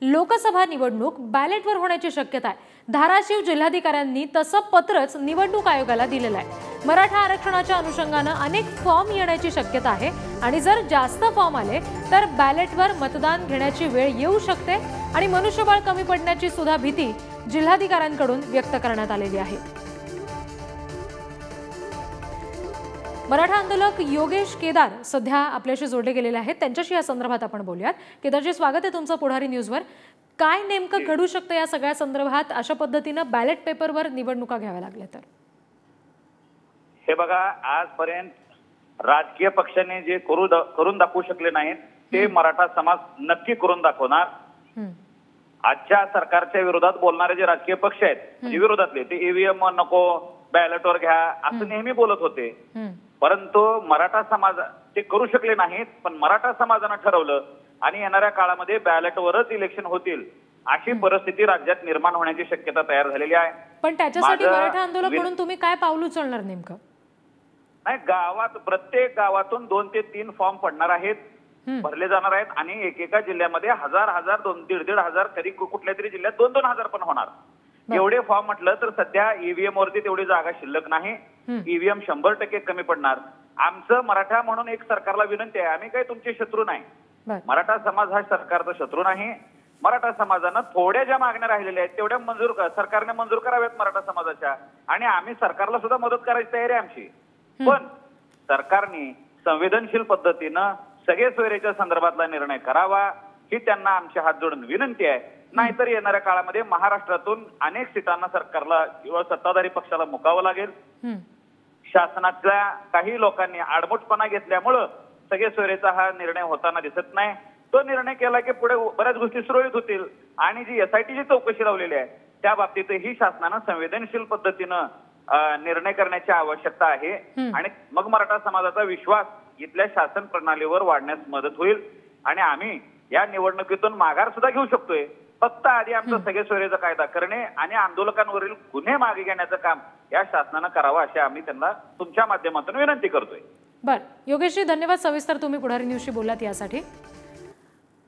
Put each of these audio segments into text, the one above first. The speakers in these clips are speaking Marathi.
लोकसभा निवडणूक बॅलेटवर होण्याची शक्यता आहे। धाराशिव जिल्हाधिकाऱ्यांनी तसं पत्रच निवडणूक आयोगाला दिलेलं आहे। मराठा आरक्षणाच्या अनुषंगाने अनेक फॉर्म येण्याची शक्यता आहे आणि जर जास्त फॉर्म आले तर बॅलेटवर मतदान घेण्याची वेळ येऊ शकते आणि मनुष्यबळ कमी पडण्याची सुद्धा भीती जिल्हाधिकाऱ्यांकडून व्यक्त करण्यात आलेली आहे। मराठा आंदोलक योगेश केदार सध्या आपल्याशी जोडले गेलेले आहेत, त्यांच्याशी या संदर्भात आपण बोलूयात। केदारजी, स्वागत आहे तुमचं पुढारी न्यूजवर। काय नेमकं घडू शकतं या सगळ्या संदर्भात अशा पद्धतीने बॅलेट पेपरवर निवडणुका घ्याव्या लागल्या तर? हे बघा, आजपर्यंत राजकीय पक्षाने जे करून दाखवू शकले नाहीत ते मराठा समाज नक्की करून दाखवणार। आजच्या सरकारच्या विरोधात बोलणारे जे राजकीय पक्ष आहेत विरोधातले ते ईव्हीएम नको बॅलेटवर घ्या असं नेहमी बोलत होते, परंतु मराठा समाज ते करू शकले नाहीत। पण मराठा समाजानं ठरवलं आणि येणाऱ्या काळामध्ये बॅलेटवरच इलेक्शन होतील अशी परिस्थिती राज्यात निर्माण होण्याची शक्यता तयार झालेली आहे। पण त्याच्यासाठी मराठा आंदोलक म्हणून तुम्ही काय पाऊल उचलणार नेमकं? नाही, गावात प्रत्येक गावातून 2 ते 3 फॉर्म पडणार आहेत, भरले जाणार आहेत आणि एकेका जिल्ह्यामध्ये हजार 1,500 हजार कधी कुठल्या तरी जिल्ह्यात 2-2 हजार पण होणार। एवढे फॉर्म म्हटलं तर सध्या ईव्हीएम वरती तेवढी जागा शिल्लक नाही, ईव्हीएम 100% कमी पडणार। आमचं मराठा म्हणून एक सरकारला विनंती आहे, आम्ही काही तुमचे शत्रू नाही, मराठा समाज हा सरकारचा शत्रू नाही। मराठा समाजानं थोड्या ज्या मागण्या राहिलेल्या आहेत तेवढ्या सरकारने मंजूर कराव्यात मराठा समाजाच्या, आणि आम्ही सरकारला सुद्धा मदत करायची तयारी आमची। पण सरकारने संवेदनशील पद्धतीनं सगळे सोयरेच्या संदर्भातला निर्णय करावा ही त्यांना आमच्या हात जोडून विनंती आहे। नाहीतर येणाऱ्या काळामध्ये महाराष्ट्रातून अनेक सीटांना सरकारला किंवा सत्ताधारी पक्षाला मुकावं लागेल। शासनातल्या काही लोकांनी आडमुठपणा घेतल्यामुळं सगळे सोयरेचा हा निर्णय होताना दिसत नाही। तो निर्णय केला की पुढे बऱ्याच गोष्टी सुरळीत होतील आणि जी एसआयटीची चौकशी लावलेली आहे त्या बाबतीतही शासनानं संवेदनशील पद्धतीनं निर्णय करण्याची आवश्यकता आहे आणि मग मराठा समाजाचा विश्वास इथल्या शासन प्रणालीवर वाढण्यास मदत होईल आणि आम्ही या निवडणुकीतून माघार सुद्धा घेऊ शकतोय। फक्त आधी आमचा सगळे सोयरेचा कायदा करणे आणि आंदोलकांवरील गुन्हे मागे घेण्याचं काम या शासनानं करावं अशी आम्ही त्यांना तुमच्या माध्यमातून विनंती करतोय। बर, योगेशजी धन्यवाद, सविस्तर तुम्ही पुढारी न्यूजशी बोललात यासाठी।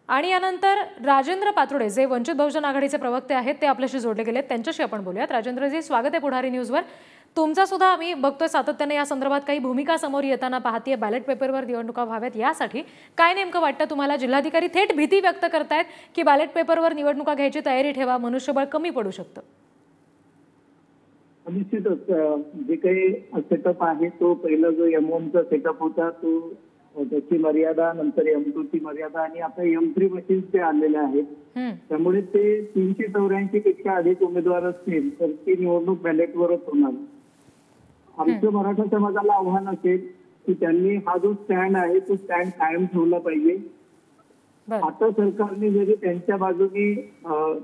आणि यानंतर राजेंद्र पातुर्डे जे वंचित बहुजन आघाडीचे प्रवक्ते आहेत ते आपल्याशी जोडले गेलेत, त्यांच्याशी आपण बोलूयात। राजेंद्रजी, स्वागत आहे पुढारी न्यूजवर। तुमचा सुद्धा आम्ही बघतोय सातत्याने या संदर्भात काही भूमिका समोर येताना पाहतीये, बॅलेट पेपरवर निवडणुका व्हाव्यात यासाठी काय नेमकं वाटतं तुम्हाला? जिल्हाधिकारी थेट भीती व्यक्त करतायत की बॅलेट पेपरवर निवडणुका घ्यायची तयारी ठेवा, मनुष्यबळ कमी पडू शकतं? निश्चितच जे काही सेटअप आहे तो पहिला जो M1चा सेटअप होता तो त्याची मर्यादा, नंतर M2 ची मर्यादा आणि आता M3 मशीन ते आलेले आहेत, त्यामुळे ते 384 पेक्षा अधिक उमेदवार असतील तर ती निवडणूक बॅलेटवरच होणार। आमचं मराठा समाजाला आव्हान असेल की त्यांनी हा जो स्टँड आहे तो स्टँड कायम ठेवला पाहिजे। आता सरकारने जरी त्यांच्या बाजूने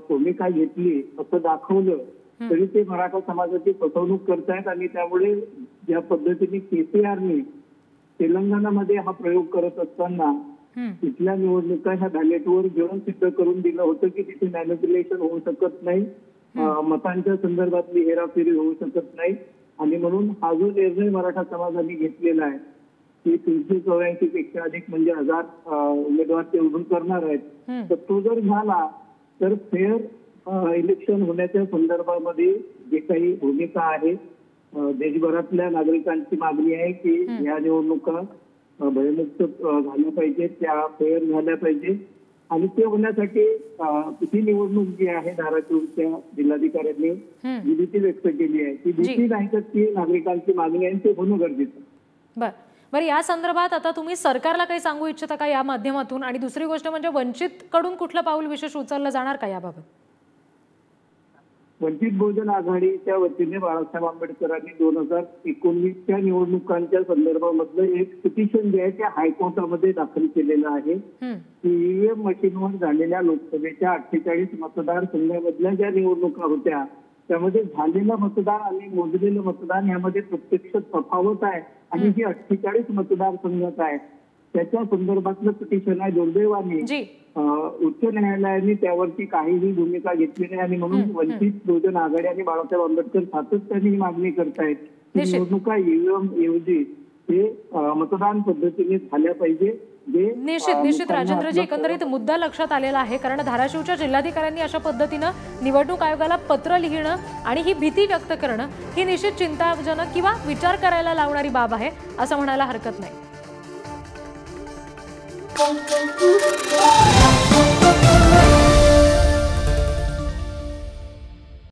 भूमिका घेतली असं दाखवलं तरी ते मराठा समाजाची फसवणूक करतायत आणि त्यामुळे ज्या पद्धतीने KCRने तेलंगणामध्ये हा प्रयोग करत असताना तिथल्या निवडणुका ह्या बॅलेटवर घेऊन सिद्ध करून दिलं होतं की तिथे मॅनिप्युलेशन होऊ शकत नाही, मतांच्या संदर्भातली हेराफेरी होऊ शकत नाही आणि म्हणून हा जो निर्णय मराठा समाजाने घेतलेला आहे की 384 पेक्षा अधिक म्हणजे 1000 उमेदवार ते उभे करणार आहेत, तर तो जर झाला तर फेअर इलेक्शन होण्याच्या संदर्भामध्ये जे काही भूमिका आहे देशभरातल्या नागरिकांची मागणी आहे की या निवडणुका भयमुक्त झाल्या पाहिजेत, त्या फेअर झाल्या पाहिजे आणि ते होण्यासाठी ही निवडणूक जी आहे धाराशिवच्या जिल्हाधिकाऱ्यांनी जी भीती व्यक्त केली आहे ती भीती नाही तर ती नागरिकांची मागणी आहे, ते होणं गरजेचं। बरं, या संदर्भात आता तुम्ही सरकारला काही सांगू इच्छिता का या माध्यमातून? आणि दुसरी गोष्ट म्हणजे वंचित कडून कुठलं पाऊल विशेष उचललं जाणार का याबाबत? वंचित बहुजन आघाडीच्या वतीने बाळासाहेब आंबेडकरांनी 2019च्या निवडणुकांच्या संदर्भामधलं एक पिटिशन जे आहे ते हायकोर्टामध्ये दाखल केलेलं आहे की ईव्हीएम मशीनवर झालेल्या लोकसभेच्या 48 मतदारसंघामधल्या ज्या निवडणुका होत्या त्यामध्ये झालेलं मतदान आणि मोजलेलं मतदान यामध्ये प्रत्यक्ष तफावत आहे आणि जी 48 मतदारसंघात आहे त्याच्या संदर्भातलं पिटिशन आहे। दुर्दैवाने उच्च न्यायालयाने त्यावरती काहीही भूमिका घेतली नाही आणि म्हणून वंचित बहुजन आघाडी आणि बाळासाहेब आंबेडकर सातत्याने ही मागणी करतायत की निवडणुका ईव्हीएम ऐवजी हे मतदान पद्धतीने झाल्या पाहिजे जे निश्चित राजेंद्रजी, एकंदरीत मुद्दा लक्षात आलेला आहे. कारण धाराशिवच्या जिल्हाधिकाऱ्यांनी अशा पद्धतीनं निवडणूक आयोगाला पत्र लिहिणं आणि ही भीती व्यक्त करणं ही निश्चित चिंताजनक किंवा विचार करायला लावणारी बाब आहे असं म्हणायला हरकत नाही.